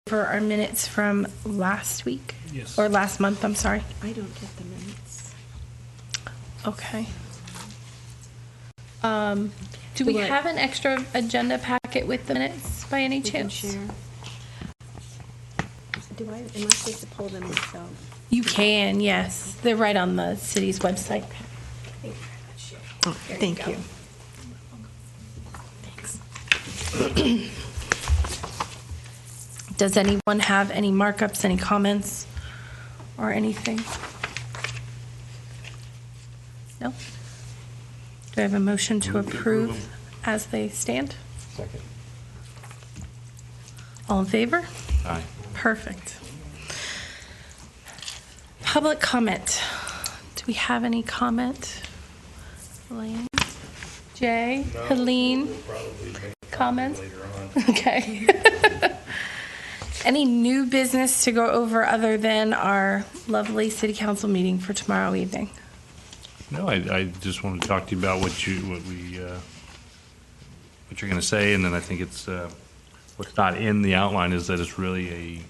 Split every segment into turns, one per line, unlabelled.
over our minutes from last week?
Yes.
Or last month, I'm sorry.
I don't get the minutes.
Okay. Do we have an extra agenda packet with the minutes by any
We can
chance?
share. Am I supposed to pull them myself?
You can, yes. They're right on the city's website.
Oh, thank you.
Thanks. Does anyone have any markups, any comments, or anything? No? Do I have a motion to approve as they stand?
Second.
All in favor?
Aye.
Perfect. Public comment. Do we have any comment? Elaine? Jay? Helene? Comments? Okay. Any new business to go over other than our lovely city council meeting for tomorrow evening?
No, I just wanted to talk to you about what you're going to say, and then I think it's what's not in the outline is that it's really a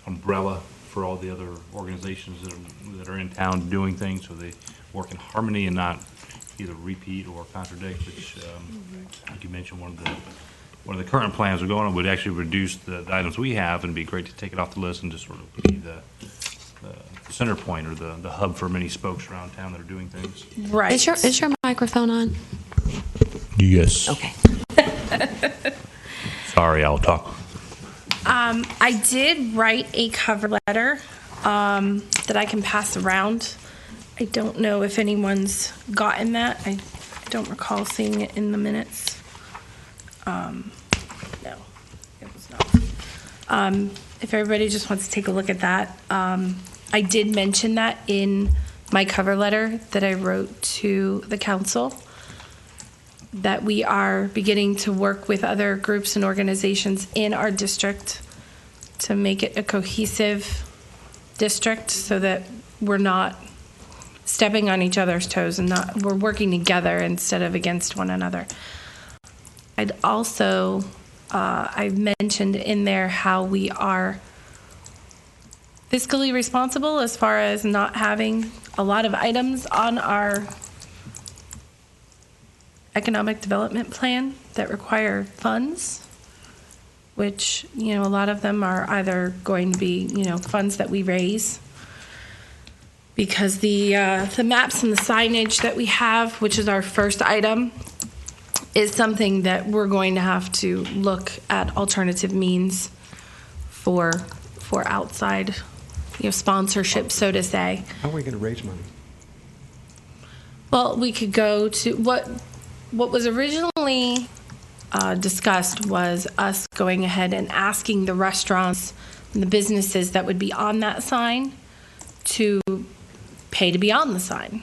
umbrella for all the other organizations that are in town doing things, so they work in harmony and not either repeat or contradict. Which, like you mentioned, one of the current plans we're going on would actually reduce the items we have, and it'd be great to take it off the list and just sort of be the center point or the hub for many spokes around town that are doing things.
Right.
Is your microphone on?
Yes.
Okay.
Sorry, I'll talk.
I did write a cover letter that I can pass around. I don't know if anyone's gotten that. I don't recall seeing it in the minutes. No, it was not. If everybody just wants to take a look at that, I did mention that in my cover letter that I wrote to the council, that we are beginning to work with other groups and organizations in our district to make it a cohesive district so that we're not stepping on each other's toes and we're working together instead of against one another. I'd also, I mentioned in there how we are fiscally responsible as far as not having a lot of items on our economic development plan that require funds, which, a lot of them are either going to be, funds that we raise because the maps and the signage that we have, which is our first item, is something that we're going to have to look at alternative means for outside, sponsorship, so to say.
How are we going to raise money?
Well, we could go to what was originally discussed was us going ahead and asking the restaurants and the businesses that would be on that sign to pay to be on the sign.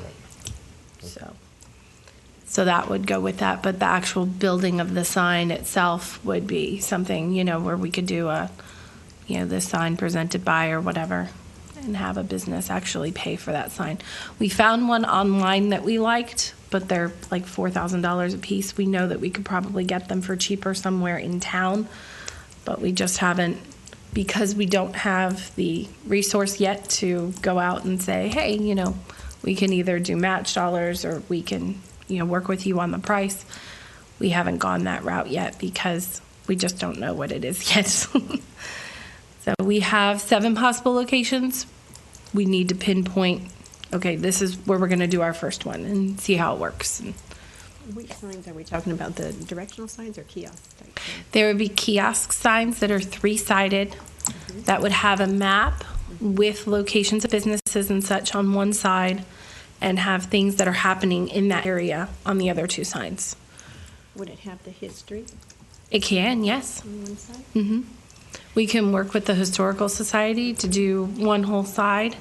So that would go with that, but the actual building of the sign itself would be something, where we could do this sign presented by or whatever, and have a business actually pay for that sign. We found one online that we liked, but they're like $4,000 a piece. We know that we could probably get them for cheaper somewhere in town, but we just haven't, because we don't have the resource yet to go out and say, hey, we can either do match dollars or we can, work with you on the price. We haven't gone that route yet because we just don't know what it is yet. So we have 7 possible locations. We need to pinpoint, okay, this is where we're going to do our first one and see how it works.
Which signs are we talking about? The directional signs or kiosk type signs?
There would be kiosk signs that are 3-sided that would have a map with locations of businesses and such on one side and have things that are happening in that area on the other 2 signs.
Would it have the history
It can, yes.
on one side?
Mm-hmm. We can work with the Historical Society to do one whole side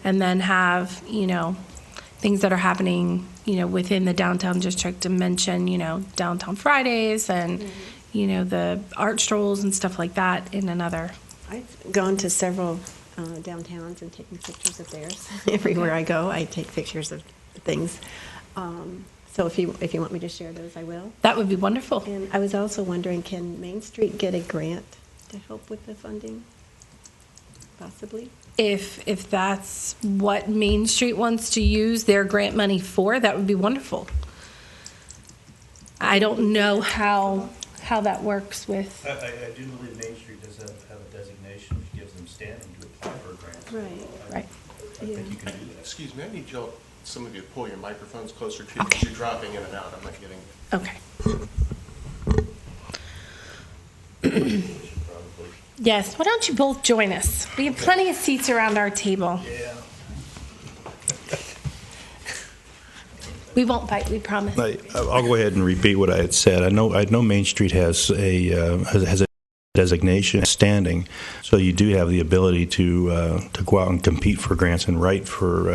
and then have, things that are happening, within the downtown district to mention, Downtown Fridays and, the art strolls and stuff like that in another.
I've gone to several downtowns and taken pictures of theirs. Everywhere I go, I take pictures of things. So if you want me to share those, I will.
That would be wonderful.
And I was also wondering, can Main Street get a grant to help with the funding? Possibly?
If that's what Main Street wants to use their grant money for, that would be wonderful. I don't know how that works with,
I do believe Main Street does have a designation which gives them standing to apply for grants.
right.
I think you can do that.
Excuse me, I need y'all, some of you to pull your microphones closer to you, because you're dropping in and out. I'm not getting.
Okay. Yes, why don't you both join us? We have plenty of seats around our table.
Yeah.
We won't bite, we promise.
I'll go ahead and repeat what I had said. I know Main Street has a designation standing, so you do have the ability to go out and compete for grants and write for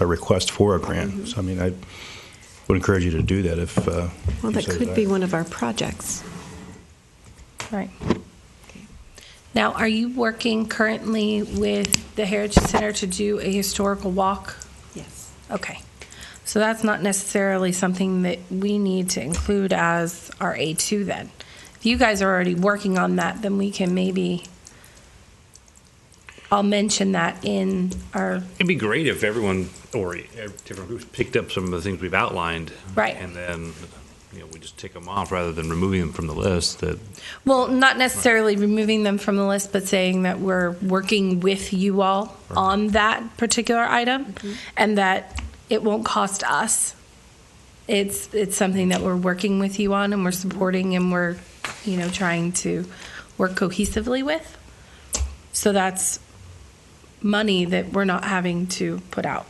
a request for a grant. So I mean, I would encourage you to do that if.
Well,
you
that
so
could be
desire.
one of our projects.
Right. Now, are you working currently with the Heritage Center to do a historical walk?
Yes.
Okay. So that's not necessarily something that we need to include as our A2 then. If you guys are already working on that, then we can maybe, I'll mention that in our,
It'd be great if everyone, or different groups, picked up some of the things we've outlined.
Right.
And then, we just tick them off rather than removing them from the list.
well, not necessarily removing them from the list, but saying that we're working with you all on that particular item and that it won't cost us. It's something that we're working with you on and we're supporting and we're, trying to work cohesively with. So that's money that we're not having to put out.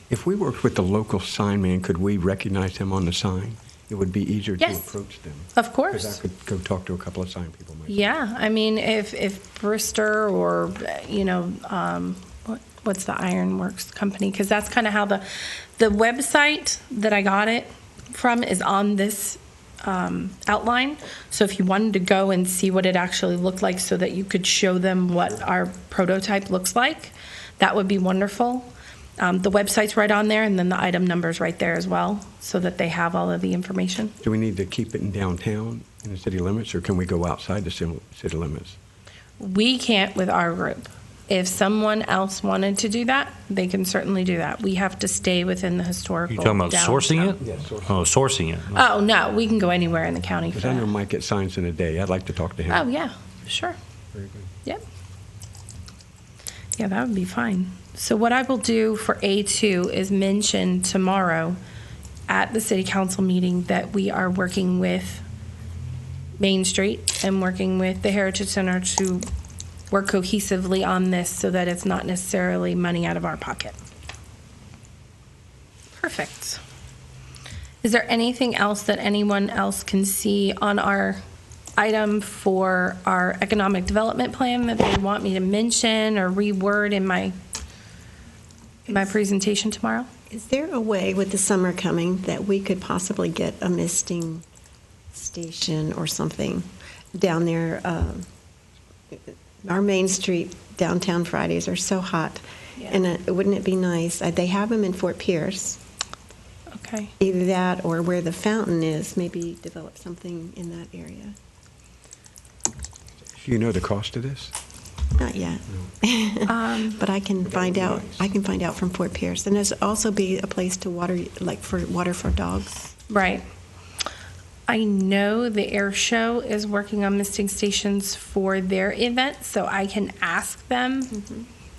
If we worked with the local sign man, could we recognize him on the sign? It would be easier to
Yes.
approach them.
Of
Because
course.
I could go talk to a couple of sign people myself.
Yeah, I mean, if Brister or, what's the Ironworks company? Because that's kind of how the website that I got it from is on this outline. So if you wanted to go and see what it actually looked like so that you could show them what our prototype looks like, that would be wonderful. The website's right on there, and then the item number's right there as well, so that they have all of the information.
Do we need to keep it in downtown, in the city limits, or can we go outside the city limits?
We can't with our group. If someone else wanted to do that, they can certainly do that. We have to stay within the
Are
historical
you talking about sourcing
downtown.
it?
Yes, sourcing.
Oh, sourcing it.
Oh, no, we can go anywhere in the county for
Because I know
that.
Mike gets signs in a day. I'd like to talk to him.
Oh, yeah, sure.
Very good.
Yep. Yeah, that would be fine. So what I will do for A2 is mention tomorrow at the city council meeting that we are working with Main Street and working with the Heritage Center to work cohesively on this so that it's not necessarily money out of our pocket. Perfect. Is there anything else that anyone else can see on our item for our economic development plan that they want me to mention or reword in my presentation tomorrow?
Is there a way with the summer coming that we could possibly get a misting station or something down there? Our Main Street downtown Fridays are so hot.
Yeah.
And wouldn't it be nice? They have them in Fort Pierce.
Okay.
Either that or where the fountain is, maybe develop something in that area.
Do you know the cost of this?
Not yet. But I can find out. I can find out from Fort Pierce. And there's also be a place to water, like for water for dogs.
Right. I know the air show is working on misting stations for their event, so I can ask them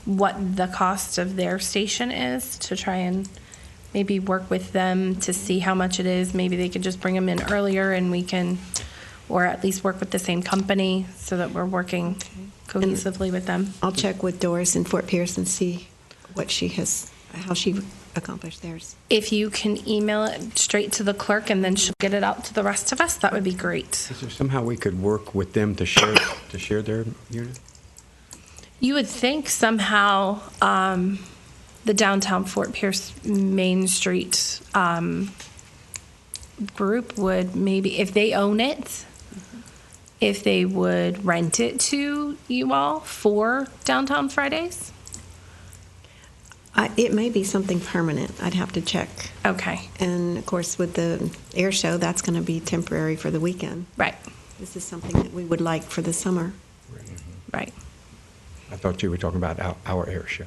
what the cost of their station is to try and maybe work with them to see how much it is. Maybe they could just bring them in earlier and we can, or at least work with the same company so that we're working cohesively with them.
I'll check with Doris in Fort Pierce and see what she has, how she accomplished theirs.
If you can email it straight to the clerk and then she'll get it out to the rest of us, that would be great.
Is there somehow we could work with them to share their unit?
You would think somehow the downtown Fort Pierce Main Street group would maybe, if they own it, if they would rent it to you all for Downtown Fridays.
It may be something permanent. I'd have to check.
Okay,
And of course, with the air show, that's going to be temporary for the weekend.
right,
This is something that we would like for the summer.
right.
I thought you were talking about our air show.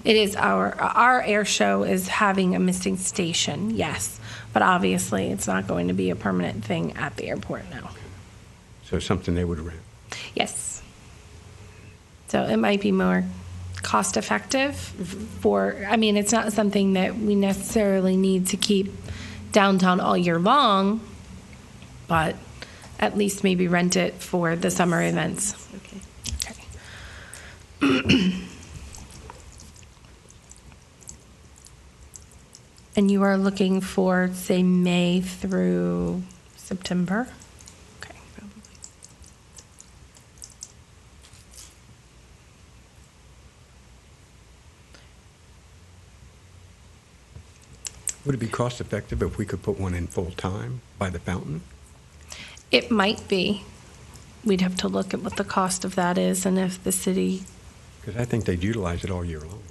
It is our air show is having a misting station, yes, but obviously it's not going to be a permanent thing at the airport now.
So it's something they would rent.
Yes. So it might be more cost effective for, I mean, it's not something that we necessarily need to keep downtown all year long, but at least maybe rent it for the summer events.
Okay.
Okay. And you are looking for, say, May through September? Okay.
Would it be cost effective if we could put one in full time by the fountain?
It might be. We'd have to look at what the cost of that is and if the city,
Because I think they'd utilize it all year long.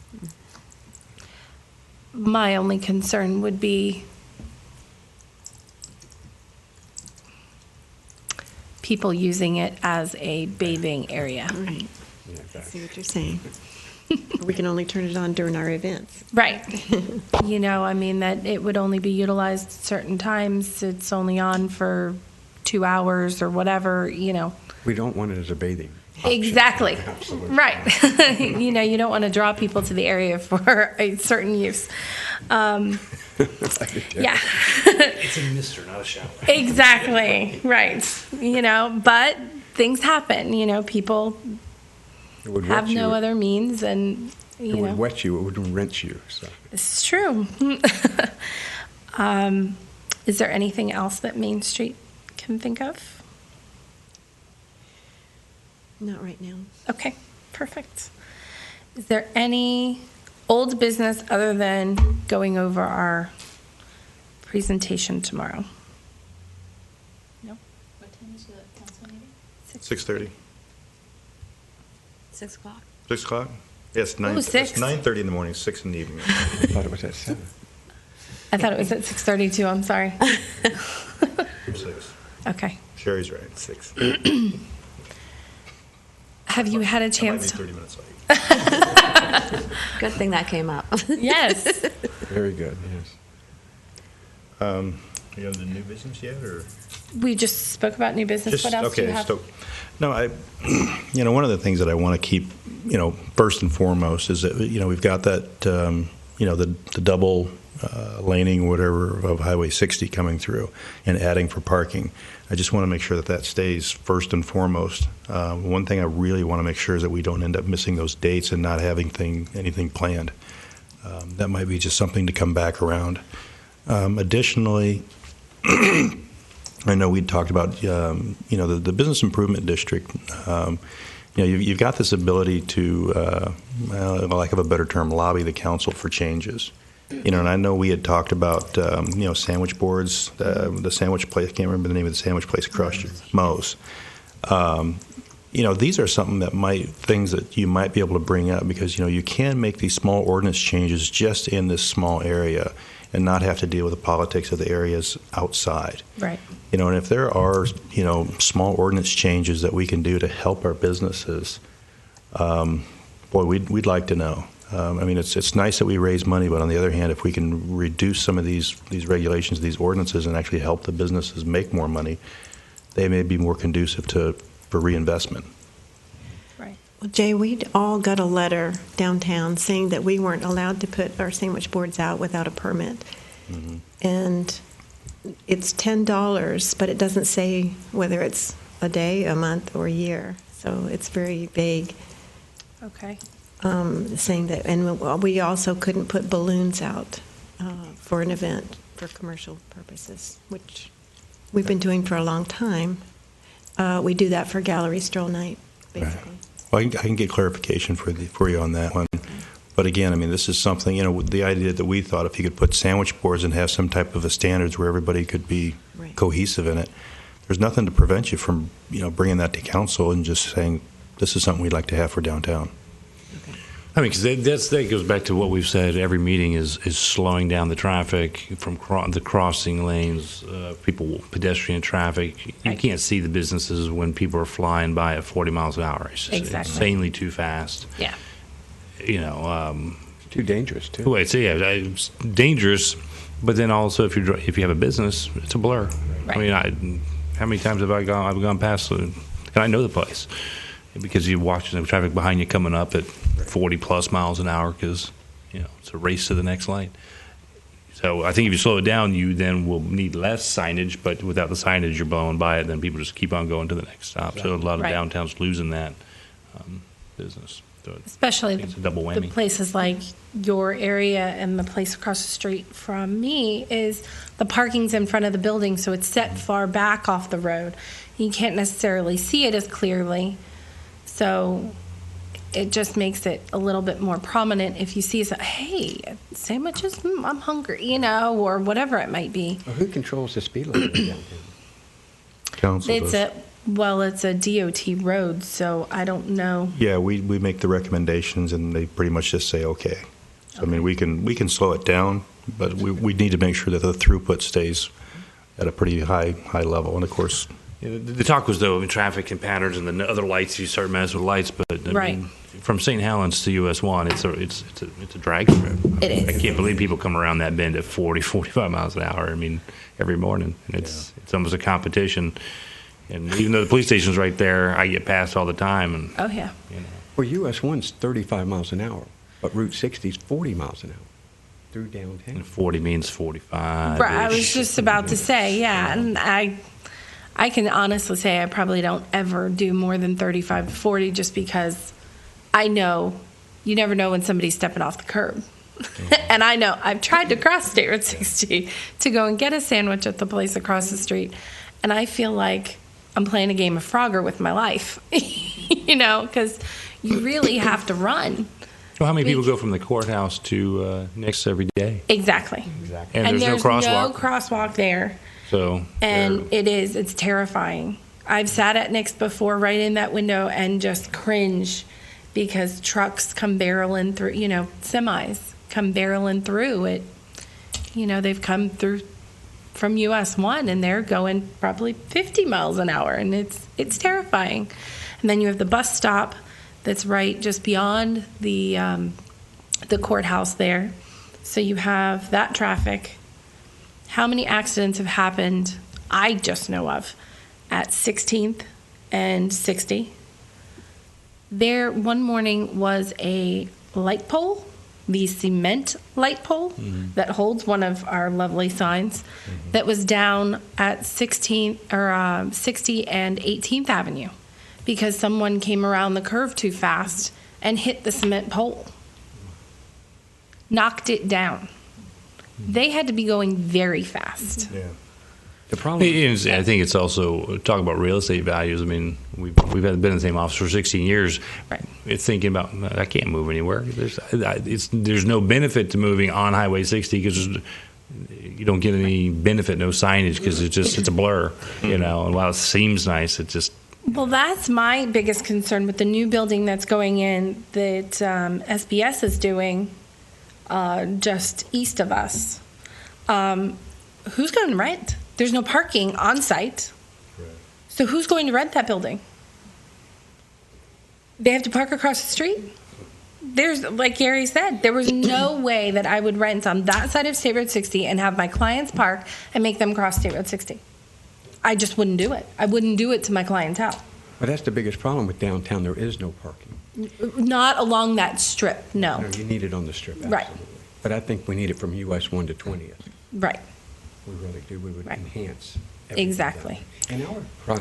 my only concern would be people using it as a bathing area.
Right.
Yeah,
I
that's-
see what you're saying. We can only turn it on during our events.
Right. You know, I mean, that it would only be utilized at certain times. It's only on for 2 hours or whatever, you know.
We don't want it as a bathing option.
Exactly.
Absolutely.
Right. You know, you don't want to draw people to the area for a certain use. Yeah.
It's a mister, not a shower.
Exactly. Right. You know, but things happen. You know, people
It would
have
wet you.
no other means, and,
It
you
would
know.
wet you, it would rinse you, so.
This is true. Is there anything else that Main Street can think of?
Not right now.
Okay, perfect. Is there any old business other than going over our presentation tomorrow? No?
What time is the council meeting?
6:30.
6 o'clock?
6 o'clock? Yes, 9.
Ooh, 6.
It's 9:30 in the morning, 6 in the evening.
I thought it was at 7.
I thought it was at 6:32, I'm sorry.
6.
Okay.
Sherry's right, 6.
Have you had a
I might be
chance?
30 minutes late.
Good thing that came up.
Yes.
Very good, yes.
You have the new business yet, or?
We just spoke about new business. What else do you have?
No, one of the things that I want to keep, first and foremost is that, we've got that, the double laning, whatever, of Highway 60 coming through and adding for parking. I just want to make sure that that stays first and foremost. One thing I really want to make sure is that we don't end up missing those dates and not having anything planned. That might be just something to come back around. Additionally, I know we talked about, the business improvement district. You've got this ability to, lack of a better term, lobby the council for changes. And I know we had talked about, sandwich boards, the sandwich place. I can't remember the name of the sandwich place across Moe's. These are things that you might be able to bring up because, you can make these small ordinance changes just in this small area and not have to deal with the politics of the areas outside.
Right.
And if there are, small ordinance changes that we can do to help our businesses, we'd like to know. It's nice that we raise money, but on the other hand, if we can reduce some of these regulations, these ordinances, and actually help the businesses make more money, they may be more conducive for reinvestment.
Right.
Well, Jay, we all got a letter downtown saying that we weren't allowed to put our sandwich boards out without a permit.
Mm-hmm.
And it's $10, but it doesn't say whether it's a day, a month, or a year. So it's very vague,
Okay.
saying that. And we also couldn't put balloons out for an event for commercial purposes, which we've been doing for a long time. We do that for gallery stroll night, basically.
Well, I can get clarification for you on that one. But again, this is something, the idea that we thought if you could put sandwich boards and have some type of a standards where everybody could be
Right.
cohesive in it, there's nothing to prevent you from, bringing that to council and just saying, this is something we'd like to have for downtown.
I mean, because that goes back to what we've said. Every meeting is slowing down the traffic from the crossing lanes, pedestrian traffic. You
Right.
can't see the businesses when people are flying by at 40 miles an hour. It's just
Exactly.
insanely too fast.
Yeah.
You know,
Too dangerous, too.
well, it's dangerous, but then also if you have a business, it's a blur.
Right.
I mean, how many times have I've gone past, and I know the place because you're watching the traffic behind you coming up at 40 plus miles an hour because it's a race to the next light. So I think if you slow it down, you then will need less signage, but without the signage, you're blowing by it, then people just keep on going to the next stop. So a lot of
Right.
downtowns losing that business. So
Especially
it's a double
the
whammy.
places like your area and the place across the street from me is the parking's in front of the building, so it's set far back off the road. You can't necessarily see it as clearly, so it just makes it a little bit more prominent if you see, hey, sandwiches, I'm hungry, or whatever it might be.
Well, who controls the speed limit downtown?
Council
It's
does.
it's a DOT road, so I don't know.
Yeah, we make the recommendations, and they pretty much just say, okay. So, I mean, we can slow it down, but we need to make sure that the throughput stays at a pretty high level. And, of course,
Yeah, the talk was, though, traffic and patterns and the other lights, you start messing with lights, but I
Right.
mean, from St. Helens to US 1, it's a drag strip.
It is.
I can't believe people come around that bend at 40, 45 miles an hour, I mean, every morning. And it's almost a competition. And even though the police station's right there, I get passed all the time. And
Oh, yeah.
Well, US 1's 35 miles an hour, but Route 60 is 40 miles an hour through downtown.
and 40 means 45.
Right, I was just about to say, yeah, and I can honestly say I probably don't ever do more than 35 to 40 just because I know you never know when somebody's stepping off the curb. And I know I've tried to cross State Road 60 to go and get a sandwich at the place across the street, and I feel like I'm playing a game of Frogger with my life, because you really have to run.
Well, how many people go from the courthouse to Nick's every day?
Exactly.
And there's no crosswalk.
no crosswalk there.
So
And it's terrifying. I've sat at Nick's before right in that window and just cringe because trucks come barreling through, semis come barreling through it. They've come through from US 1 and they're going probably 50 miles an hour and it's terrifying. And then you have the bus stop that's right just beyond the courthouse there. So you have that traffic. How many accidents have happened, I just know of, at 16th and 60? There, one morning, was a light pole, the cement light pole that holds one of our lovely signs, that was down at 16th or 60 and 18th Avenue because someone came around the curve too fast and hit the cement pole, knocked it down. They had to be going very fast.
yeah.
The problem is,
I think it's also talk about real estate values. I mean, we've been in the same office for 16 years.
Right.
It's thinking about I can't move anywhere. There's no benefit to moving on Highway 60 because you don't get any benefit, no signage because it's a blur, And while it seems nice, it just
Well, that's my biggest concern with the new building that's going in that SBS is doing just east of us. Who's going to rent? There's no parking on site. So who's going to rent that building? They have to park across the street? There's, like Gary said, there was no way that I would rent on that side of State Road 60 and have my clients park and make them cross State Road 60. I just wouldn't do it. I wouldn't do it to my clientele.
but that's the biggest problem with downtown. There is no parking.
Not along that strip, no.
You need it on the strip,
Right.
absolutely. But I think we need it from US 1 to 20th.
Right.
We really do. We would
Right.
enhance everything.
Exactly.
And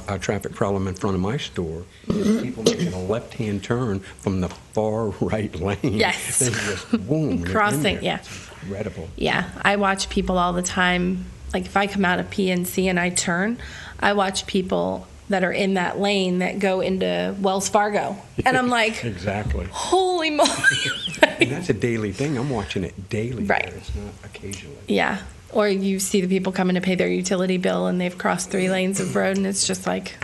our traffic problem in front of my store is people making a left-hand turn from the far right lane.
Yes.
They just, boom, they're in
Crossing,
there.
yeah.
It's incredible.
Yeah, I watch people all the time. Like if I come out of PNC and I turn, I watch people that are in that lane that go into Wells Fargo. And I'm like,
Exactly.
holy moly.
And that's a daily thing. I'm watching it daily.
Right.
There. It's not occasionally.
Yeah. Or you see the people coming to pay their utility bill and they've crossed 3 lanes of road and it's just like,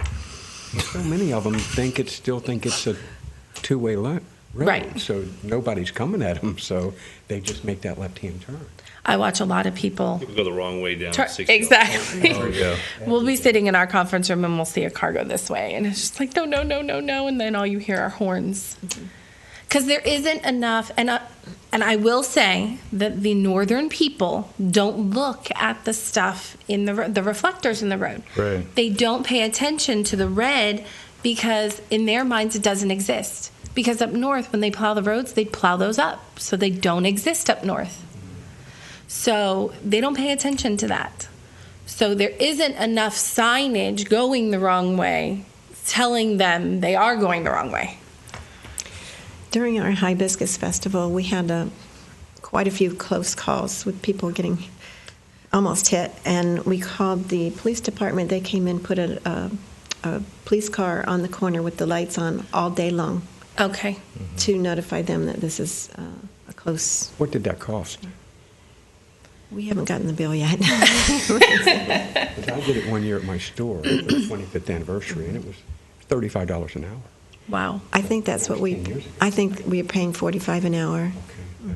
So many of them still think it's a two-way
Right.
So nobody's coming at them, so they just make that left-hand turn.
I watch a lot of people.
People go the wrong way down
Turn-
60.
exactly.
Oh, yeah.
We'll be sitting in our conference room and we'll see a car go this way, and it's just like no, no, no, no, no, and then all you hear are horns. Because there isn't enough, and I will say that the northern people don't look at the stuff in the reflectors in the road.
Right.
They don't pay attention to the red because in their minds it doesn't exist. Because up north, when they plow the roads, they plow those up, so they don't exist up north. So they don't pay attention to that. So there isn't enough signage going the wrong way, telling them they are going the wrong way.
During our Hibiscus Festival, we had quite a few close calls with people getting almost hit, and we called the police department. They came in, put a police car on the corner with the lights on all day long
Okay.
to notify them that this is a close.
What did that cost?
We haven't gotten the bill yet.
'Cause I did it one year at my store, for the 25th anniversary, and it was $35 an hour.
Wow.
I think that's what
10 years ago.
I think we are paying $45 an hour.
Okay. Wow.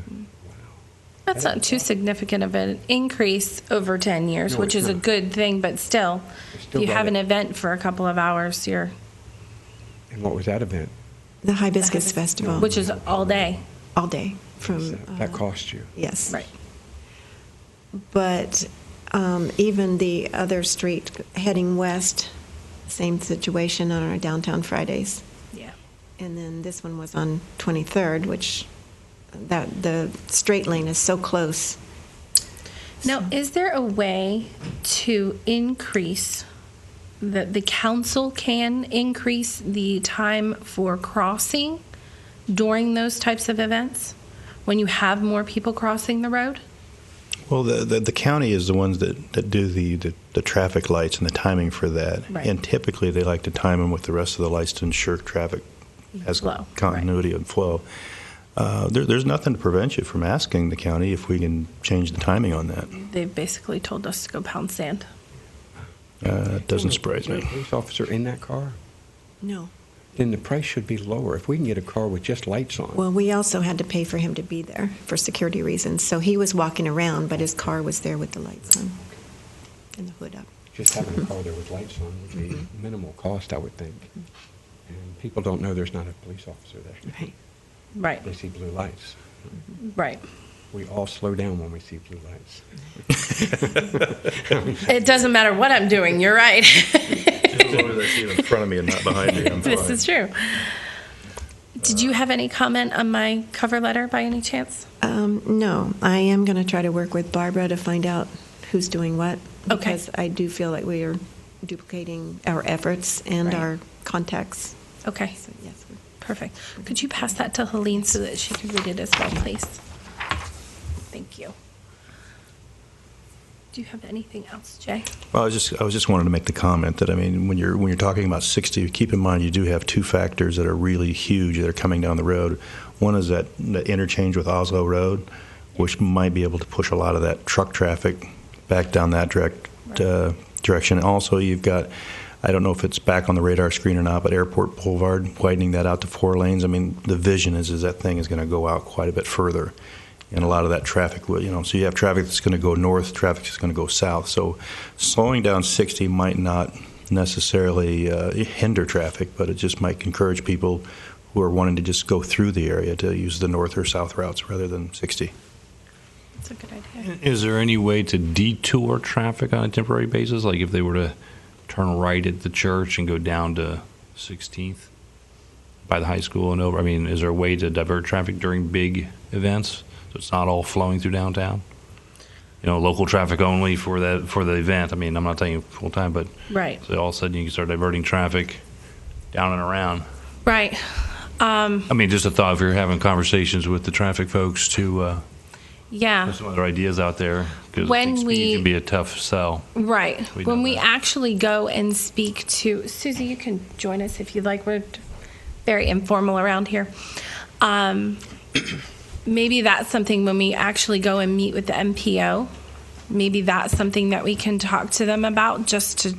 That's not too significant of an increase over 10 years,
No,
which
it's
is a
not.
good thing, but still,
It's
if
still
you have an
valid.
event for a couple of hours, you're,
And what was that event?
The Hibiscus Festival,
which is all day.
all day from.
That cost you?
Yes.
Right.
But even the other street heading west, same situation on our downtown Fridays.
Yeah.
And then this one was on 23rd, which the straight lane is so close.
Now, is there a way to increase, that the council can increase the time for crossing during those types of events? When you have more people crossing the road?
Well, the county is the ones that do the traffic lights and the timing for that.
Right.
And typically, they like to time them with the rest of the lights to ensure traffic has
Flow,
continuity and flow. There's nothing to prevent you from asking the county if we can change the timing on that.
They've basically told us to go pound sand.
It doesn't surprise
Is there a
me.
police officer in that car?
No.
Then the price should be lower. If we can get a car with just lights on.
Well, we also had to pay for him to be there for security reasons. So he was walking around, but his car was there with the lights on and the hood up.
Just having a car there with lights on would be minimal cost, I would think. And people don't know there's not a police officer there.
Right.
Right,
They see blue lights.
right.
We all slow down when we see blue lights.
It doesn't matter what I'm doing, you're right.
As long as I see it in front of me and not behind me, I'm fine.
This is true. Did you have any comment on my cover letter by any chance?
No, I am going to try to work with Barbara to find out who's doing what.
Okay.
Because I do feel like we are duplicating our efforts and
Right.
our contacts.
Okay,
So, yes.
perfect. Could you pass that to Helene so that she can read it as well, please? Thank you. Do you have anything else, Jay?
Well, I was just wanted to make the comment that, I mean, when you're talking about 60, keep in mind you do have two factors that are really huge that are coming down the road. One is that interchange with Oslo Road, which might be able to push a lot of that truck traffic back down that direction. Also, you've got, I don't know if it's back on the radar screen or not, but Airport Boulevard, widening that out to 4 lanes. I mean, the vision is that thing is going to go out quite a bit further. And a lot of that traffic will, so you have traffic that's going to go north, traffic that's going to go south. So slowing down 60 might not necessarily hinder traffic, but it just might encourage people who are wanting to just go through the area to use the north or south routes rather than 60.
That's a good idea.
Is there any way to detour traffic on a temporary basis? Like if they were to turn right at the church and go down to 16th by the high school and over? I mean, is there a way to divert traffic during big events so it's not all flowing through downtown? Local traffic only for the event. I mean, I'm not saying full time, but
Right,
so all of a sudden you can start diverting traffic down and around.
right.
I mean, just a thought if you're having conversations with the traffic folks to
Yeah.
there's some other ideas out there because
When
speed
we-
can be a tough sell.
Right.
We
When
know
we
that.
actually go and speak to Susie, you can join us if you'd like. We're very informal around here. Maybe that's something when we actually go and meet with the MPO. Maybe that's something that we can talk to them about just to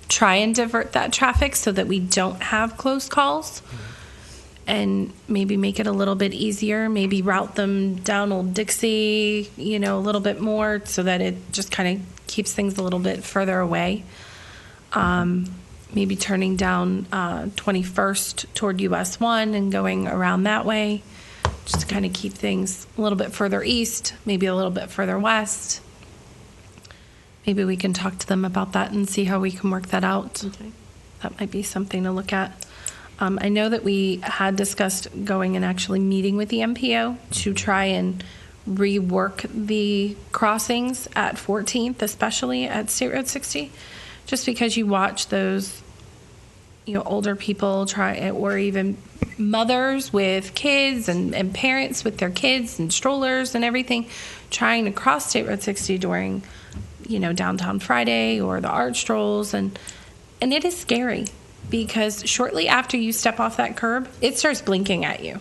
try and divert that traffic so that we don't have close calls. and maybe make it a little bit easier, maybe route them down Old Dixie, a little bit more so that it just kind of keeps things a little bit further away. Maybe turning down 21st toward US 1 and going around that way, just to kind of keep things a little bit further east, maybe a little bit further west. Maybe we can talk to them about that and see how we can work that out.
Okay.
That might be something to look at. I know that we had discussed going and actually meeting with the MPO to try and rework the crossings at 14th, especially at State Road 60, just because you watch those, older people try, or even mothers with kids and parents with their kids and strollers and everything, trying to cross State Road 60 during, Downtown Friday or the art strolls, and it is scary. Because shortly after you step off that curb, it starts blinking at you.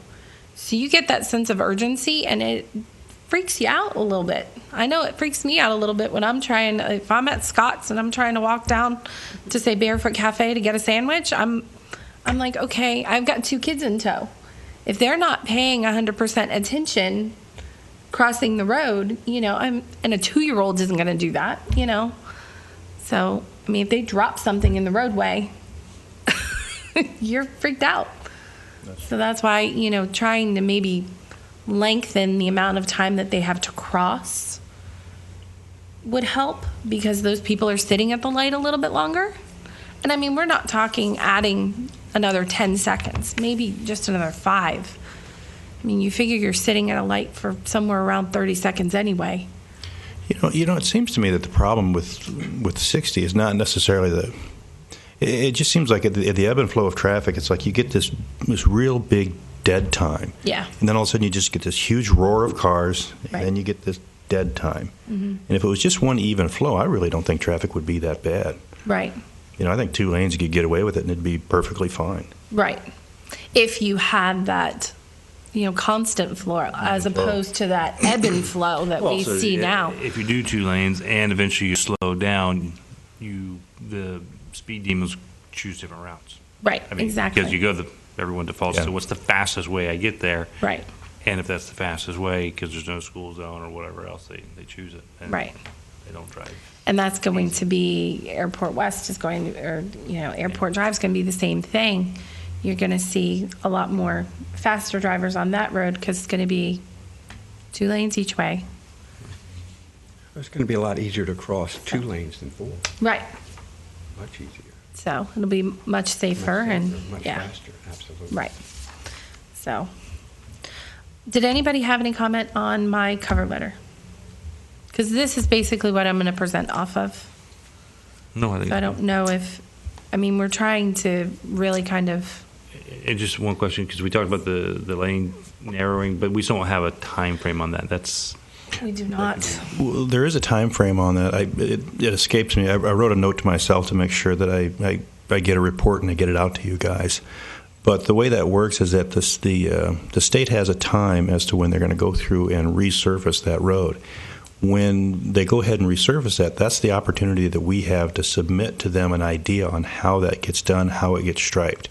So you get that sense of urgency, and it freaks you out a little bit. I know it freaks me out a little bit when if I'm at Scott's and I'm trying to walk down to, say, Barefoot Cafe to get a sandwich, I'm like, okay, I've got 2 kids in tow. If they're not paying 100% attention crossing the road, and a 2-year-old isn't going to do that, So, if they drop something in the roadway, you're freaked out. So that's why, trying to maybe lengthen the amount of time that they have to cross would help, because those people are sitting at the light a little bit longer. And we're not talking adding another 10 seconds, maybe just another 5. You figure you're sitting at a light for somewhere around 30 seconds anyway.
It seems to me that the problem with 60 is not necessarily it just seems like at the ebb and flow of traffic, it's like you get this real big dead time.
Yeah.
And then all of a sudden you just get this huge roar of cars, and
Right.
then you get this dead time.
Mm-hmm.
And if it was just one even flow, I really don't think traffic would be that bad.
Right.
I think 2 lanes, you could get away with it and it'd be perfectly fine.
Right. If you had that, constant flow as opposed to that ebb and flow that we
So,
see now.
If you do 2 lanes and eventually you slow down, the speed demons choose different routes.
Right, exactly.
Because everyone defaults
Yeah.
to what's the fastest way I get there.
Right,
And if that's the fastest way, because there's no school zone or whatever else, they choose it. And
right.
They don't drive.
And that's going to be, Airport West is going to, or, Airport Drive is going to be the same thing. You're going to see a lot more faster drivers on that road because it's going to be 2 lanes each way.
It's going to be a lot easier to cross 2 lanes than 4.
Right.
Much easier.
So it'll be much safer
Much
and,
safer, much
yeah.
faster, absolutely.
Right. So, did anybody have any comment on my cover letter? Because this is basically what I'm going to present off of.
No, I think.
So I don't know if, we're trying to really kind of,
And just one question, because we talked about the lane narrowing, but we still don't have a time frame on that. That's
we do not.
Well, there is a time frame on that. It escapes me. I wrote a note to myself to make sure that I get a report and I get it out to you guys. But the way that works is that the state has a time as to when they're going to go through and resurface that road. When they go ahead and resurface that, that's the opportunity that we have to submit to them an idea on how that gets done, how it gets striped.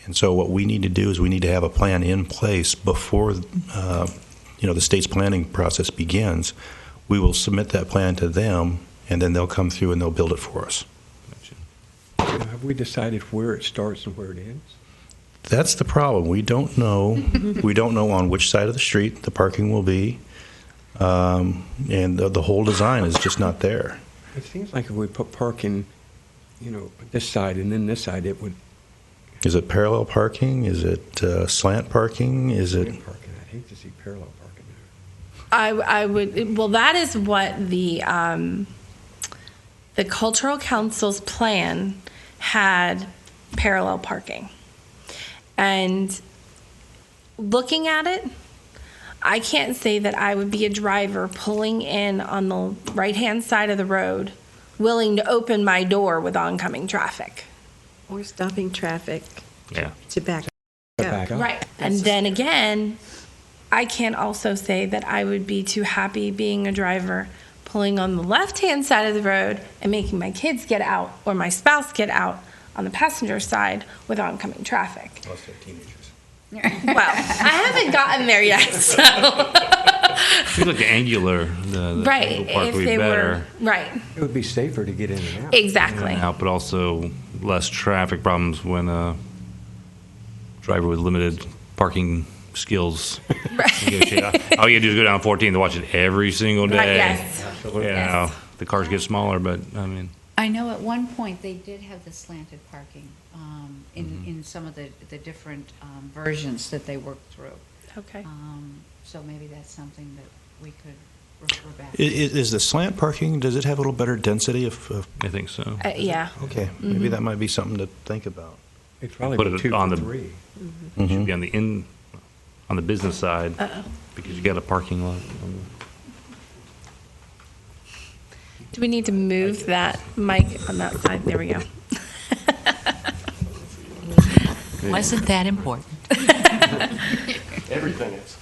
And so what we need to do is we need to have a plan in place before the state's planning process begins. We will submit that plan to them, and then they'll come through and they'll build it for us.
Now, have we decided where it starts and where it ends?
That's the problem. We don't know. We don't know on which side of the street the parking will be, and the whole design is just not there.
It seems like if we put parking, this side and then this side, it would.
Is it parallel parking? Is it slant parking? Is it?
Parking. I'd hate to see parallel parking there.
I would, well, that is what the Cultural Council's plan had, parallel parking. And looking at it, I can't say that I would be a driver pulling in on the right-hand side of the road, willing to open my door with oncoming traffic.
Or stopping traffic
Yeah.
to back up.
Back up.
Right. And then again, I can't also say that I would be too happy being a driver pulling on the left-hand side of the road and making my kids get out or my spouse get out on the passenger side with oncoming traffic.
Plus 15 inches.
Well, I haven't gotten there yet, so.
Seems like the angular, the
Right,
angle park
if
would be
they were,
better.
right,
It would be safer to get in and out.
exactly.
Out, but also less traffic problems when a driver with limited parking skills. negotiate. All you do is go down 14 to watch it every single day.
Right, yes.
You know, the cars get smaller, but I mean,
I know at one point they did have the slanted parking in some of the different versions that they worked through.
Okay.
So maybe that's something that we could refer back to.
Is the slant parking, does it have a little better density of,
I think so.
Yeah.
okay, maybe that might be something to think about.
It'd probably
Put
be
it
2
on
for
the-
3.
It should be on the business side because you got a parking lot.
Do we need to move that mic on that side? There we go.
Wasn't that important?
Everything is.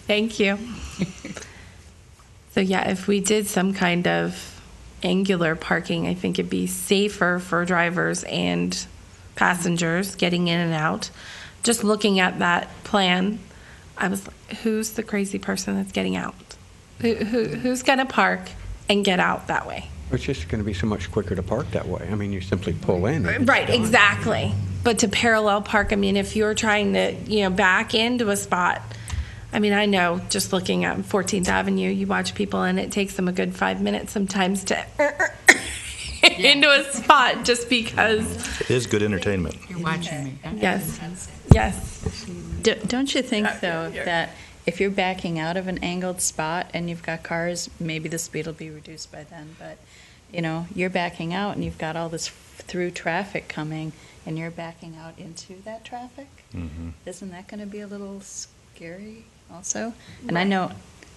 Thank you. So yeah, if we did some kind of angular parking, I think it'd be safer for drivers and passengers getting in and out. Just looking at that plan, I was like, who's the crazy person that's getting out? Who's going to park and get out that way?
It's just going to be so much quicker to park that way. I mean, you simply pull in. and it's
Right,
done.
exactly. But to parallel park, I mean, if you're trying to, back into a spot, I mean, I know just looking at 14th Avenue, you watch people and it takes them a good 5 minutes sometimes to into a spot just because.
It is good entertainment.
You're watching me.
Yes, yes.
Don't you think, though, that if you're backing out of an angled spot and you've got cars, maybe the speed will be reduced by then, but, you're backing out and you've got all this through traffic coming and you're backing out into that traffic? Isn't that going to be a little scary also? And I know,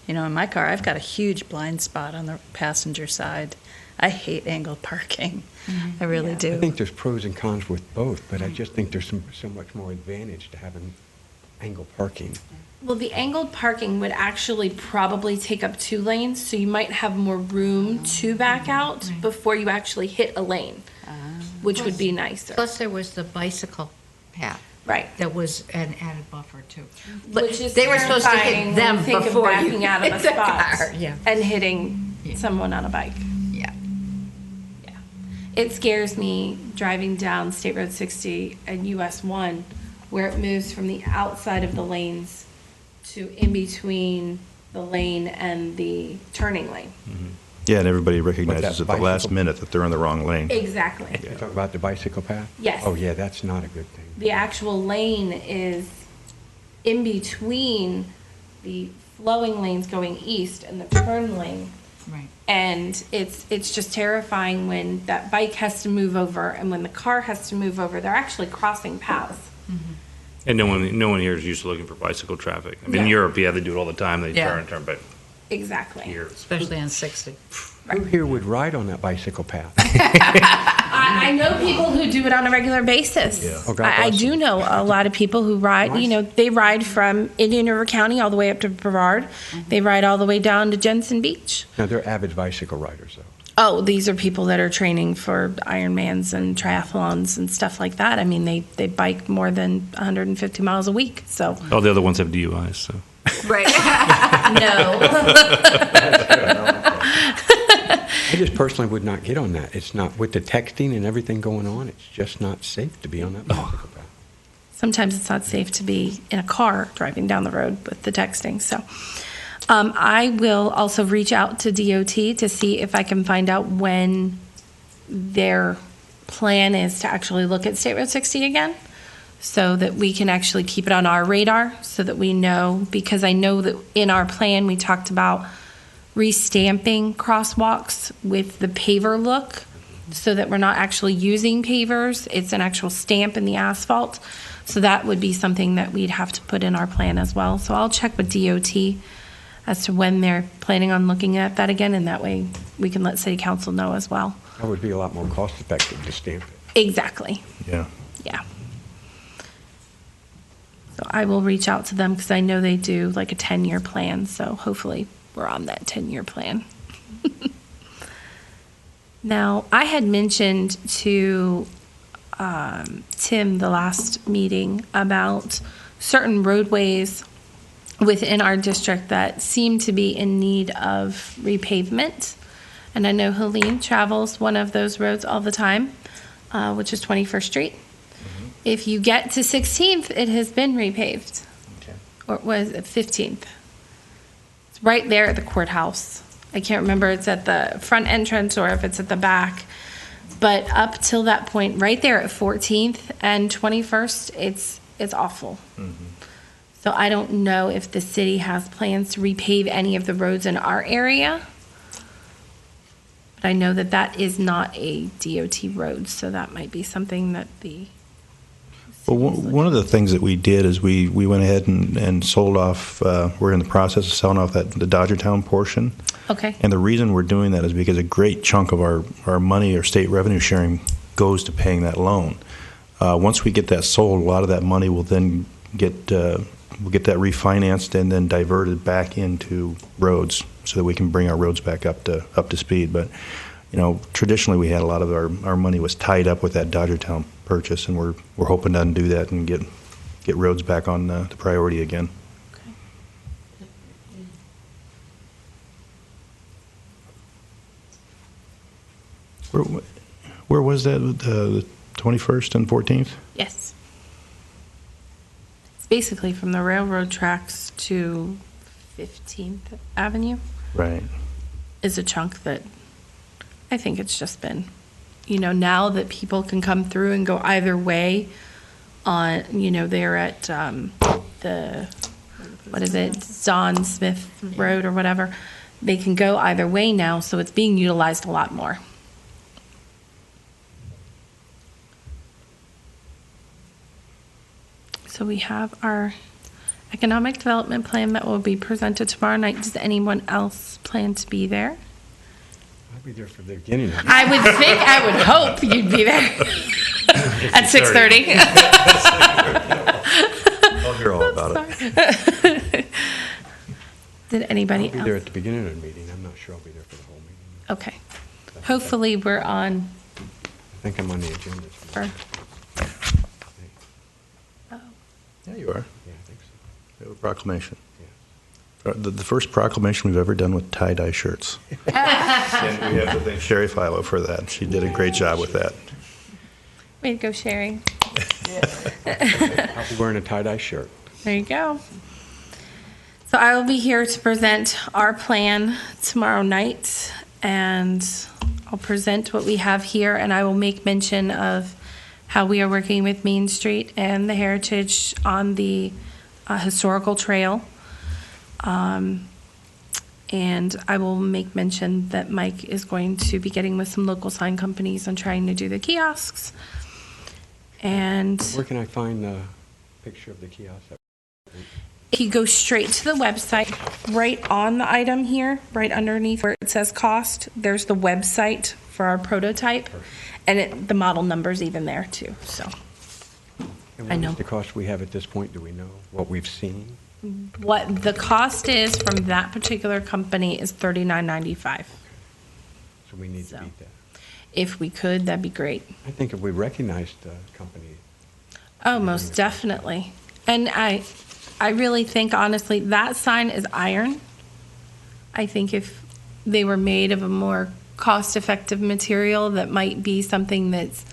in my car, I've got a huge blind spot on the passenger side. I hate angled parking. I really do.
I think there's pros and cons with both, but I just think there's so much more advantage to having angle parking.
Well, the angled parking would actually probably take up 2 lanes, so you might have more room to back out before you actually hit a lane, which would be nicer.
Plus, there was the bicycle path.
Right.
That was an added buffer, too.
Which is
They were supposed to
terrifying
hit
when
them
you think of
before you
backing out of a
hit the
spot
car. Yeah.
and hitting someone on a bike.
Yeah.
Yeah. It scares me driving down State Road 60 and US 1, where it moves from the outside of the lanes to in between the lane and the turning lane.
Yeah, and everybody
But
recognizes
that
at the last
bicycle-
minute that they're in the wrong lane.
Exactly.
You talk about the bicycle path?
Yes.
Oh, yeah, that's not a good thing.
The actual lane is in between the flowing lanes going east and the turn lane.
Right.
And it's just terrifying when that bike has to move over and when the car has to move over. They're actually crossing paths.
And no one here is used to looking for bicycle traffic. I mean, in
Yeah.
Europe, yeah, they do it all the time. They
Yeah.
turn, but
Exactly.
here,
Especially on 60.
Who here would ride on that bicycle path?
I know people who do it on a regular basis.
Yeah.
Oh, God
I
bless
do
them.
know a lot of people who ride, they ride from Indian River County all the way up to Brevard. They ride all the way down to Jensen Beach.
No, they're avid bicycle riders, though.
Oh, these are people that are training for Ironmans and triathlons and stuff like that. I mean, they bike more than 150 miles a week. So,
all the other ones have DUIs. So
right? No.
I just personally would not get on that. It's not, with the texting and everything going on, it's just not safe to be on that bicycle path.
Sometimes it's not safe to be in a car driving down the road with the texting. So, I will also reach out to DOT to see if I can find out when their plan is to actually look at State Road 60 again, so that we can actually keep it on our radar, so that we know, because I know that in our plan we talked about restamping crosswalks with the paver look, so that we're not actually using pavers. It's an actual stamp in the asphalt. So that would be something that we'd have to put in our plan as well. So I'll check with DOT as to when they're planning on looking at that again, and that way we can let City Council know as well.
That would be a lot more cost-effective to stamp it.
Exactly.
Yeah.
Yeah. So I will reach out to them because I know they do like a 10-year plan. So hopefully we're on that 10-year plan. Now, I had mentioned to Tim the last meeting about certain roadways within our district that seem to be in need of repavement. And I know Helene travels one of those roads all the time, which is 21st Street. If you get to 16th, it has been repaved.
Okay.
Or was it 15th? It's right there at the courthouse. I can't remember if it's at the front entrance or if it's at the back. But up till that point, right there at 14th and 21st, it's awful. So I don't know if the city has plans to repave any of the roads in our area. But I know that that is not a DOT road, so that might be something that the...
Well, one of the things that we did is we went ahead and sold off, we're in the process of selling off the Dodgertown portion.
Okay.
And the reason we're doing that is because a great chunk of our money, or state revenue sharing, goes to paying that loan. Once we get that sold, a lot of that money will then we'll get that refinanced and then diverted back into roads so that we can bring our roads back up to speed. But, traditionally we had a lot of our money was tied up with that Dodgertown purchase, and we're hoping to undo that and get roads back on the priority again. Where was that, the 21st and 14th?
Yes. It's basically from the railroad tracks to 15th Avenue
Right.
is a chunk that I think it's just been, now that people can come through and go either way on, they're at Don Smith Road or whatever. They can go either way now, so it's being utilized a lot more. So we have our economic development plan that will be presented tomorrow night. Does anyone else plan to be there?
I'll be there for the beginning of it.
I would hope you'd be there at 6:30.
I'll hear all about it.
Did anybody
I'll be there
else?
at the beginning of the meeting. I'm not sure I'll be there for the whole meeting.
Okay. Hopefully we're on
I think I'm on the agenda.
for,
Yeah, you are.
Yeah, I think so.
We have a proclamation.
Yeah.
The first proclamation we've ever done with tie-dye shirts. And we have to thank Sherry Philo for that. She did a great job with that.
way to go, Sherry.
I'll be wearing a tie-dye shirt.
There you go. So I will be here to present our plan tomorrow night, and I'll present what we have here, and I will make mention of how we are working with Main Street and the Heritage on the historical trail. And I will make mention that Mike is going to be getting with some local sign companies on trying to do the kiosks. And
Where can I find the picture of the kiosk?
if you go straight to the website, right on the item here, right underneath where it says cost, there's the website for our prototype. And the model number's even there too, so.
And
I
what
know.
is the cost we have at this point? Do we know what we've seen?
What the cost is from that particular company is $39.95.
So we need
So.
to beat that.
If we could, that'd be great.
I think if we recognized the company.
Oh, most definitely. And I really think, honestly, that sign is iron. I think if they were made of a more cost-effective material, that might be something that's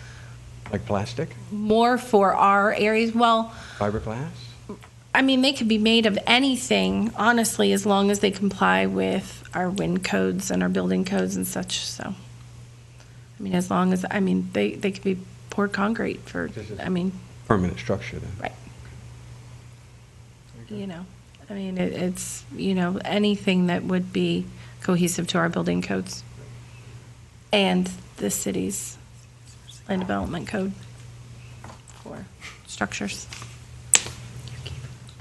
Like plastic?
more for our areas. Well,
Fiberglass?
I mean, they could be made of anything, honestly, as long as they comply with our wind codes and our building codes and such, so. I mean, as long as, they could be poured concrete for,
This is-
I mean,
Permanent structure then?
right. It's, anything that would be cohesive to our building codes and the city's land development code for structures.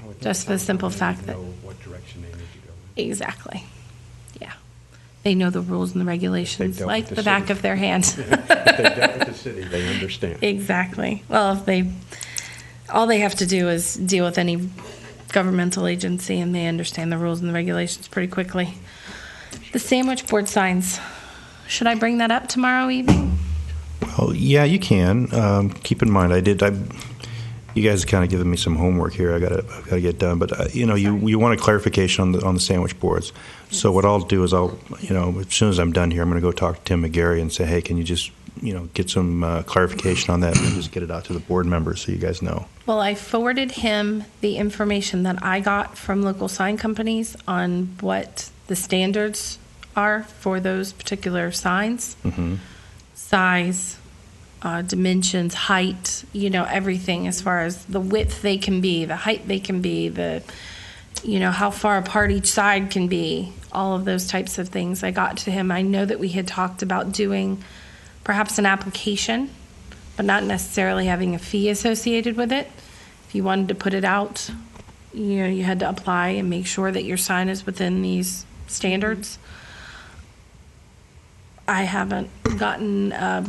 I would think
Just the simple
they
fact that-
know what direction they need to go in.
Exactly. Yeah. They know the rules and the regulations
dealt
like
with the
the back
city.
of their hand.
If they dealt with the city, they understand.
Exactly. Well, all they have to do is deal with any governmental agency and they understand the rules and the regulations pretty quickly. The sandwich board signs, should I bring that up tomorrow evening?
Oh, yeah, you can. Keep in mind, you guys kind of given me some homework here. I've got to get done. But you want a clarification on the sandwich boards. So what I'll do is as soon as I'm done here, I'm going to go talk to Tim McGarry and say, hey, can you just get some clarification on that and just get it out to the board members so you guys know.
Well, I forwarded him the information that I got from local sign companies on what the standards are for those particular signs.
Mm-hmm.
Size, dimensions, height, everything as far as the width they can be, the height they can be, how far apart each side can be, all of those types of things I got to him. I know that we had talked about doing perhaps an application, but not necessarily having a fee associated with it. If you wanted to put it out, you had to apply and make sure that your sign is within these standards. I haven't gotten a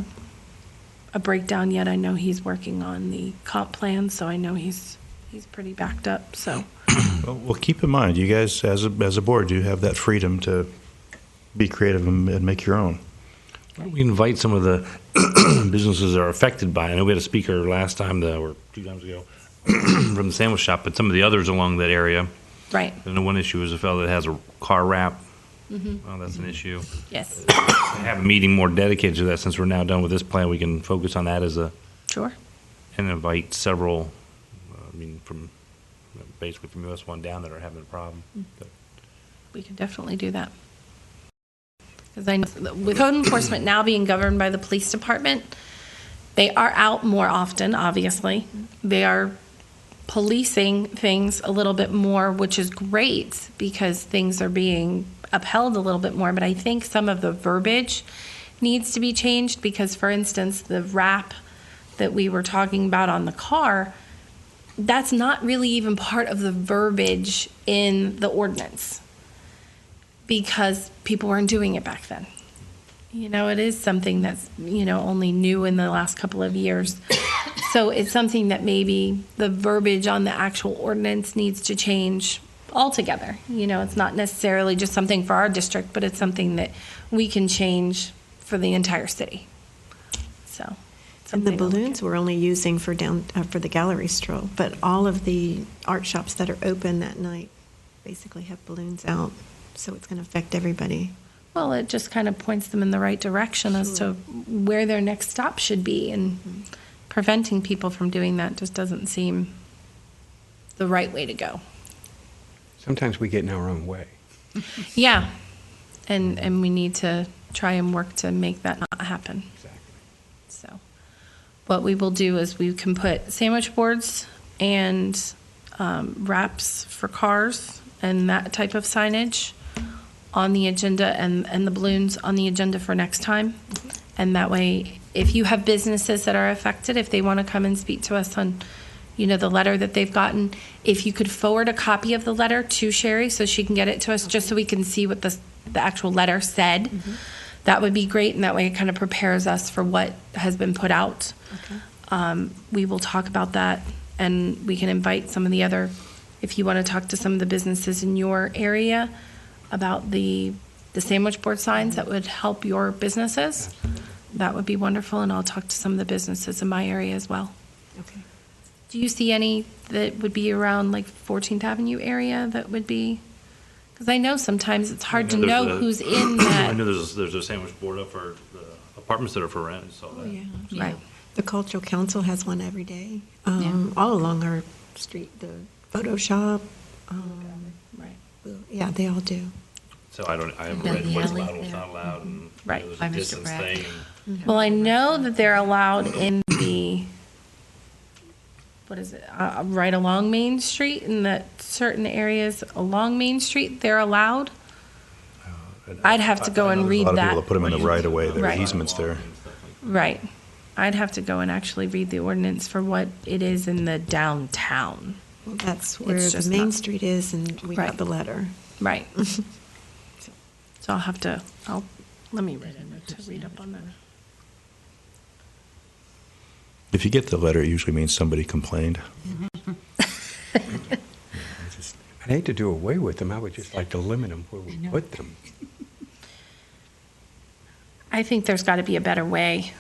breakdown yet. I know he's working on the comp plan, so I know he's pretty backed up. So,
well, keep in mind, you guys as a board, you have that freedom to be creative and make your own.
We invite some of the businesses that are affected by it. I know we had a speaker last time, or 2 times ago, from the sandwich shop, but some of the others along that area.
right.
I know one issue is a fellow that has a car wrap.
Mm-hmm.
Oh, that's an issue.
Yes.
Have a meeting more dedicated to that. Since we're now done with this plan, we can focus on that and
Sure.
invite several, from basically from US 1 down that are having a problem. But
We could definitely do that. Because I know that with code enforcement now being governed by the police department, they are out more often, obviously. They are policing things a little bit more, which is great because things are being upheld a little bit more. But I think some of the verbiage needs to be changed because, for instance, the wrap that we were talking about on the car, that's not really even part of the verbiage in the ordinance because people weren't doing it back then. It is something that's, only new in the last couple of years. So it's something that maybe the verbiage on the actual ordinance needs to change altogether. It's not necessarily just something for our district, but it's something that we can change for the entire city. So.
And the
something to look
balloons
at.
we're only using for for the gallery stroll, but all of the art shops that are open that night basically have balloons out, so it's going to affect everybody.
Well, it just kind of points them in the right direction as to where their next stop should be, and preventing people from doing that just doesn't seem the right way to go.
Sometimes we get in our own way.
Yeah, and we need to try and work to make that not happen.
Exactly.
So what we will do is we can put sandwich boards and wraps for cars and that type of signage on the agenda and the balloons on the agenda for next time. And that way, if you have businesses that are affected, if they want to come and speak to us on, the letter that they've gotten, if you could forward a copy of the letter to Sherry so she can get it to us just so we can see what the actual letter said, that would be great. And that way it kind of prepares us for what has been put out.
Okay.
We will talk about that, and we can invite some of the other, if you want to talk to some of the businesses in your area about the sandwich board signs that would help your businesses, that would be wonderful, and I'll talk to some of the businesses in my area as well.
Okay.
Do you see any that would be around like 14th Avenue area that would be, because I know sometimes it's hard to
There's
know who's in that.
I know there's a sandwich board up for the apartments that are for rent. So that.
Yeah.
Right.
The Cultural Council has one every day,
Yeah.
all along our street, the photo shop.
Right.
Yeah, they all do.
So I haven't
By
read
the
what's
alley
allowed, what's
there.
not allowed, and
Right.
there's
By
a
Mr.
distance
Pratt.
thing.
Well, I know that they're allowed in the, what is it, right along Main Street, in that certain areas along Main Street, they're allowed. I'd have to go and read
A lot of
that.
people that put them in the right of way. There
Right.
are easements there.
Right. I'd have to go and actually read the ordinance for what it is in the downtown.
Well, that's where
It's
the
just
Main
not-
Street is, and we
Right.
got the letter.
Right. So let me read it to read up on that.
If you get the letter, it usually means somebody complained.
I'd hate to do away with them. I would just like to limit them where we put them.
I think there's got to be a better way.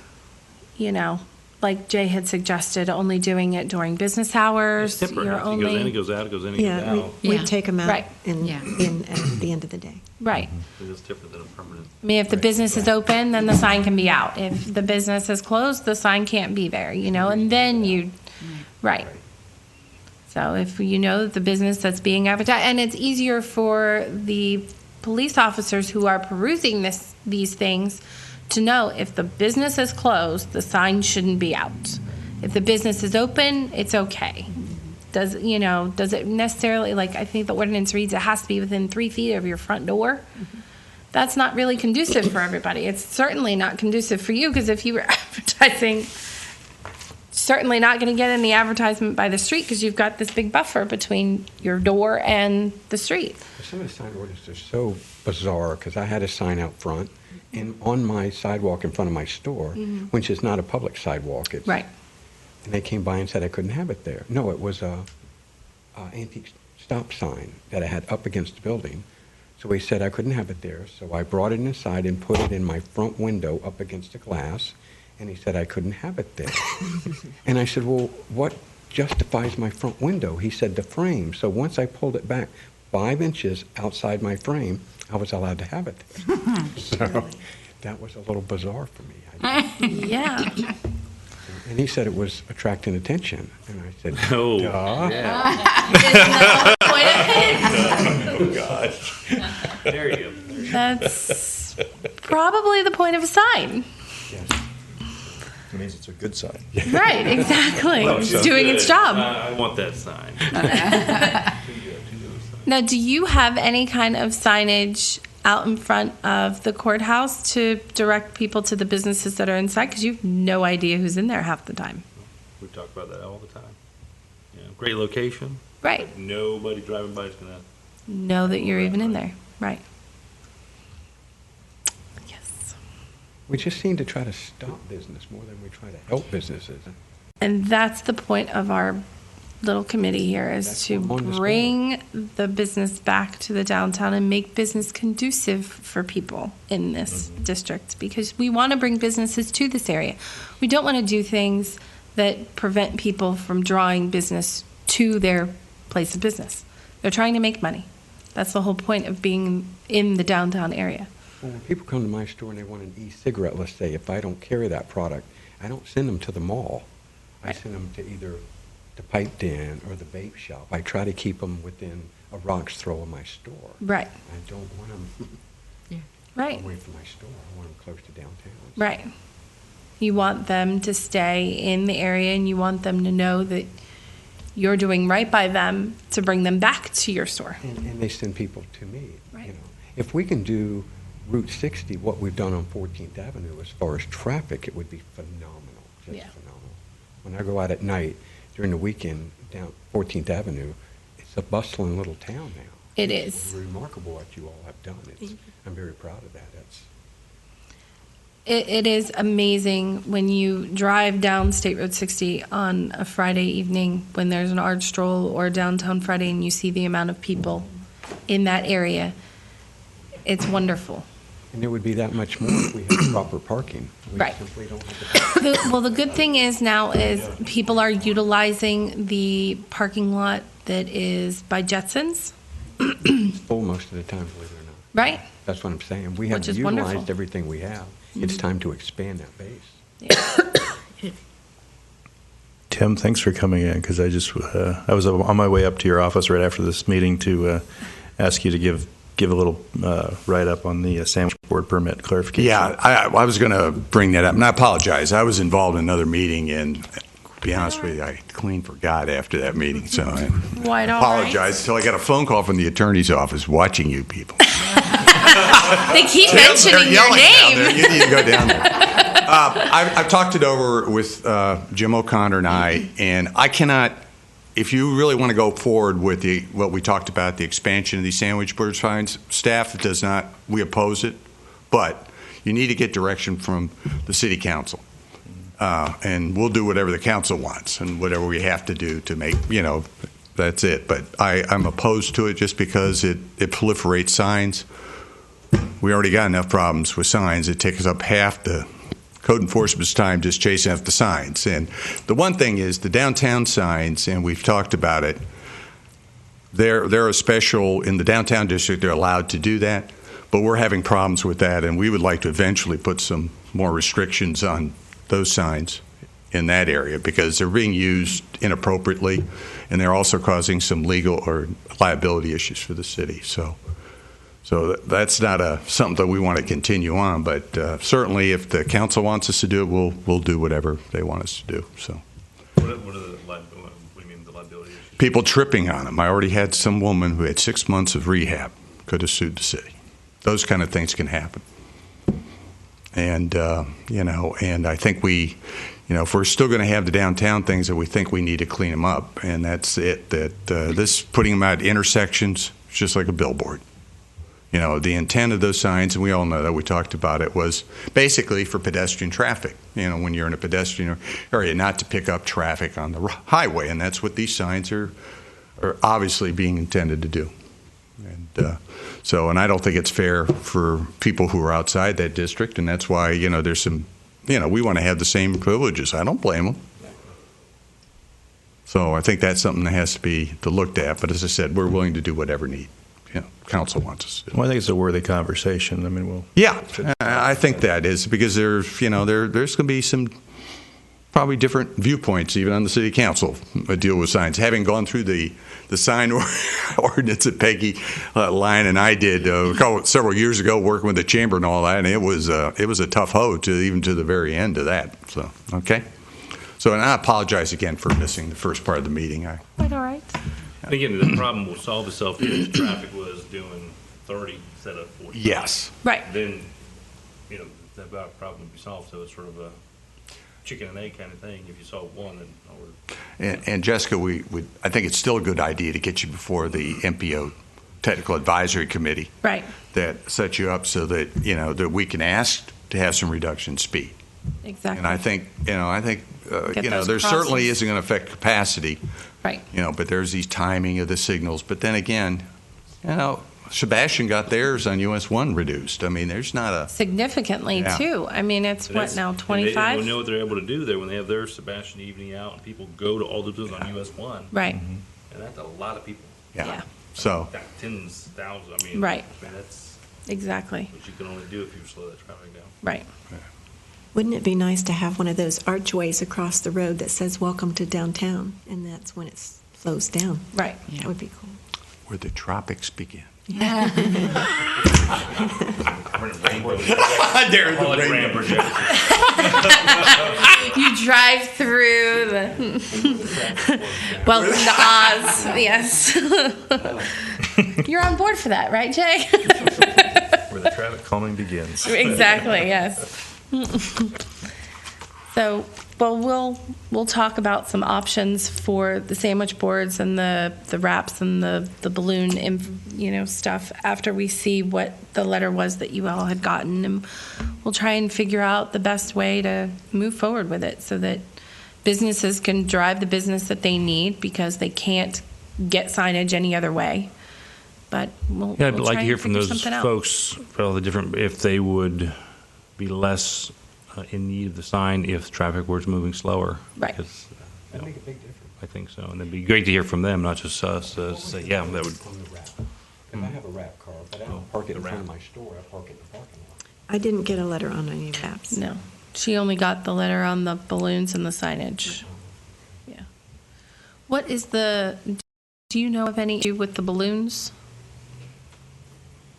you know, like Jay had suggested, only doing it during business hours.
It's temporary.
You're
It goes in, it
only,
goes out, it goes in, it goes
Yeah,
out.
we
Yeah.
take them out
Right.
in
Yeah.
at the end of the day.
right.
It's different than a permanent.
I mean, if the business is open, then the sign can be out. If the business is closed, the sign can't be there, you know, and then you, right. So if you know that the business that's being advertised, and it's easier for the police officers who are perusing these things to know if the business is closed, the sign shouldn't be out. If the business is open, it's okay. Does it necessarily, like, I think the ordinance reads it has to be within 3 feet of your front door. That's not really conducive for everybody. It's certainly not conducive for you, because if you were advertising, certainly not going to get any advertisement by the street because you've got this big buffer between your door and the street.
Some of the sign ordinances are so bizarre, because I had a sign out front, and on my sidewalk in front of my store, which is not a public sidewalk. It's,
Right.
And they came by and said I couldn't have it there. No, it was a antique stop sign that I had up against the building. So he said I couldn't have it there. So I brought it inside and put it in my front window up against the glass. And he said I couldn't have it there. And I said, well, what justifies my front window? He said the frame. So once I pulled it back 5 inches outside my frame, I was allowed to have it there. So that was a little bizarre for me.
Yeah.
And he said it was attracting attention. And I said,
Oh,
duh.
Oh, gosh. There you go.
That's probably the point of a sign.
Yes.
It means it's a good sign.
Right, exactly.
Well,
It's
so
doing
good.
its job.
I want that sign.
Now, do you have any kind of signage out in front of the courthouse to direct people to the businesses that are inside? Because you have no idea who's in there half the time.
We talk about that all the time. Yeah, great location.
Right.
Nobody driving by is gonna.
Know that you're even in there. Right. Yes.
We just seem to try to stop business more than we try to help businesses.
And that's the point of our little committee here, is
That's
to
what I'm on this
bring the business back to the downtown and make business conducive for people in this district, because we want to bring businesses to this area. We don't want to do things that prevent people from drawing business to their place of business. They're trying to make money. That's the whole point of being in the downtown area.
Well, when people come to my store and they want an e-cigarette, let's say, if I don't carry that product, I don't send them to the mall. I send them to either the pipe den or the vape shop. I try to keep them within a rock's throw of my store.
Right.
I don't want them
Right.
away from my store. I want them close to downtown.
Right. You want them to stay in the area, and you want them to know that you're doing right by them to bring them back to your store.
And they send people to me.
Right.
You know, if we can do Route 60, what we've done on 14th Avenue as far as traffic, it would be phenomenal, just
Yeah.
phenomenal. When I go out at night during the weekend down 14th Avenue, it's a bustling little town now.
It
It's
is.
remarkable what you all have done. I'm very proud of that.
It is amazing when you drive down State Road 60 on a Friday evening when there's an art stroll or downtown Friday, and you see the amount of people in that area. It's wonderful.
And there would be that much more if we had proper parking. We
Right.
simply don't have the
Well, the good thing is now is people are utilizing the parking lot that is by Jetsons,
It's full most of the time, believe it or not.
right?
That's what I'm saying. We have
Which is
utilized
wonderful.
everything we have. It's time to expand that base.
Tim, thanks for coming in, because I was on my way up to your office right after this meeting to ask you to give a little write-up on the sandwich board permit clarification.
Yeah, I was going to bring that up, and I apologize. I was involved in another meeting, and to be honest with you, I clean forgot after that meeting, so I
Quite all right.
apologize until I got a phone call from the attorney's office watching you people.
They keep
They're
mentioning your
yelling down there.
name.
You need to go down there. I've talked it over with Jim O'Connor and I cannot, if you really want to go forward with what we talked about, the expansion of these sandwich board signs, staff does not, we oppose it, but you need to get direction from the city council. And we'll do whatever the council wants and whatever we have to do to make, that's it. But I'm opposed to it just because it proliferates signs. We already got enough problems with signs. It takes up half the code enforcement's time just chasing after the signs. And the one thing is the downtown signs, and we've talked about it, they're a special, in the downtown district, they're allowed to do that, but we're having problems with that, and we would like to eventually put some more restrictions on those signs in that area because they're being used inappropriately, and they're also causing some legal or liability issues for the city. So that's not something that we want to continue on, but certainly if the council wants us to do it, we'll do whatever they want us to do. So.
What are what do you mean the liability issues?
People tripping on them. I already had some woman who had 6 months of rehab could have sued the city. Those kind of things can happen. And, and I think if we're still going to have the downtown things that we think we need to clean them up, and that's it, this putting them at intersections is just like a billboard. The intent of those signs, and we all know that, we talked about it, was basically for pedestrian traffic. When you're in a pedestrian area, not to pick up traffic on the highway, and that's what these signs are obviously being intended to do. And I don't think it's fair for people who are outside that district, and that's why, there's some, we want to have the same privileges. I don't blame them. So I think that's something that has to be looked at. But as I said, we're willing to do whatever council wants us to do.
Well, I think it's a worthy conversation. I mean,
Yeah, I think that is because there's going to be some probably different viewpoints even on the city council deal with signs. Having gone through the sign ordinance that Peggy Lyon and I did several years ago, working with the chamber and all that, and it was a tough hoe even to the very end of that. So okay. So, and I apologize again for missing the first part of the meeting.
Quite all right.
And again, the problem will solve itself if the traffic was doing 30 instead of 40.
Yes.
Right.
Then, that problem would be solved. So it's sort of a chicken and egg kind of thing. If you solve one, then.
And Jessica, I think it's still a good idea to get you before the MPO Technical Advisory Committee.
Right.
That sets you up so that that we can ask to have some reduction in speed.
Exactly.
And I think
those
there certainly
crossings.
isn't going to affect capacity.
Right.
But there's these timing of the signals. But then again, Sebastian got theirs on US 1 reduced. I mean, there's not a
Significantly,
Yeah.
too. I mean, it's what now,
And
25?
they know what they're able to do there when they have their Sebastian evening out and people go to all the booths on US 1.
Right.
And that's a lot of people.
Yeah.
So
Tens, thousands. I mean,
Right.
That's
Exactly.
what you can only do if you slow that traffic down.
Right.
Wouldn't it be nice to have one of those archways across the road that says "Welcome to Downtown," and that's when it slows down?
Right.
That would be cool.
where the tropics begin.
We're in a rainbow. Call it rainbow projector.
You drive through the welcome to Oz. Yes. You're on board for that, right, Jay?
where the traffic calming begins.
Exactly. Yes. So, well, we'll talk about some options for the sandwich boards and the wraps and the balloon, stuff after we see what the letter was that you all had gotten, and we'll try and figure out the best way to move forward with it so that businesses can drive the business that they need because they can't get signage any other way. But we'll
Yeah, I'd
we'll
like
try
to hear
and
from
figure
those
something out.
folks, all the different, if they would be less in need of the sign if traffic were moving slower.
Right.
Because,
That'd make a big difference.
I think so. And it'd be great to hear from them, not just us. Say, yeah, that would.
On the wrap. If I have a wrap car, but I don't park it in front of my store, I park it in the parking lot.
I didn't get a letter on any wraps.
No, she only got the letter on the balloons and the signage. Yeah. What is do you know of any issue with the balloons?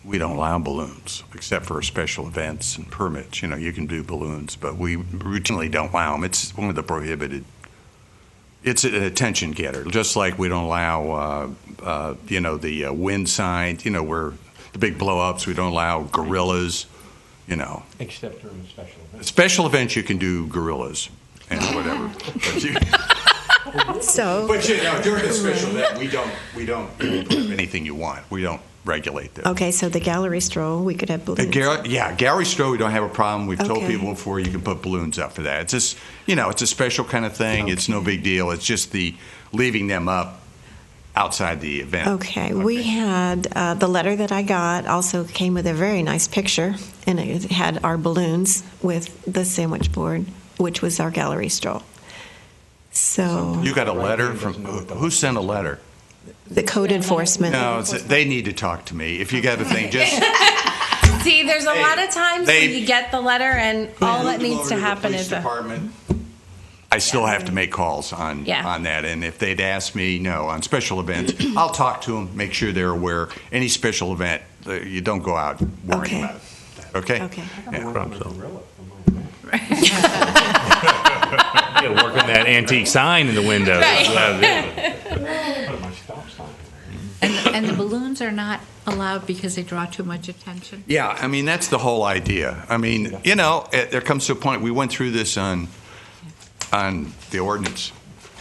We don't allow balloons except for special events and permits. You can do balloons, but we routinely don't allow them. It's one of the prohibited. It's an attention getter, just like we don't allow, the wind signs, where the big blow-ups. We don't allow gorillas,
Except during special events.
Special events, you can do gorillas and whatever.
So,
But during a special event, we don't put anything you want. We don't regulate that.
okay, so the gallery stroll, we could have balloons.
Gallery stroll, we don't have a problem. We've told
Okay.
people before you can put balloons up for that. It's just, it's a special kind of thing. It's no big deal. It's just the leaving them up outside the event.
Okay, we had, the letter that I got also came with a very nice picture, and it had our balloons with the sandwich board, which was our gallery stroll. So,
You got a letter from, who sent a letter?
the code enforcement.
No, they need to talk to me. If you got a thing, just.
See, there's a lot of times
they-
when you get the letter and all that needs to happen is a.
Department. I still have to make calls on
Yeah.
that, and if they'd ask me, no, on special events, I'll talk to them, make sure they're aware. Any special event, you don't go out worrying
Okay.
about it. Okay?
Okay.
Yeah.
Yeah, working that antique sign in the window.
And the balloons are not allowed because they draw too much attention?
Yeah, I mean, that's the whole idea. I mean, you know, there comes to a point, we went through this on the ordinance.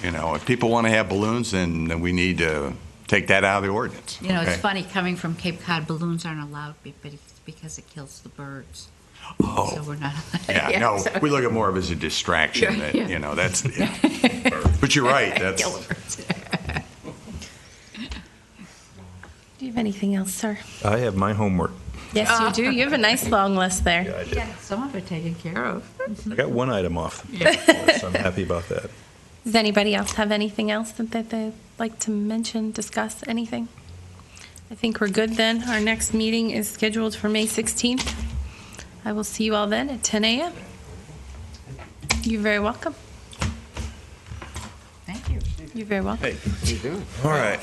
You know, if people want to have balloons, then we need to take that out of the ordinance.
You know, it's
okay?
funny, coming from Cape Cod, balloons aren't allowed but it's because it kills the birds.
Oh.
So we're not.
Yeah, no,
so-
we look at more of it as a distraction.
Yeah,
That,
yeah.
You know, that's. Yeah. But you're right. That's.
Kill the birds.
Do you have anything else, sir?
I have my homework.
Yes, you do. You have a nice long list there.
I did.
Yeah, some of it taken care of.
I got one item off, so I'm happy about that.
Does anybody else have anything else that they'd like to mention, discuss, anything? I think we're good then. Our next meeting is scheduled for May 16th. I will see you all then at 10 a.m. You're very welcome.
Thank you.
You're very welcome.
All right.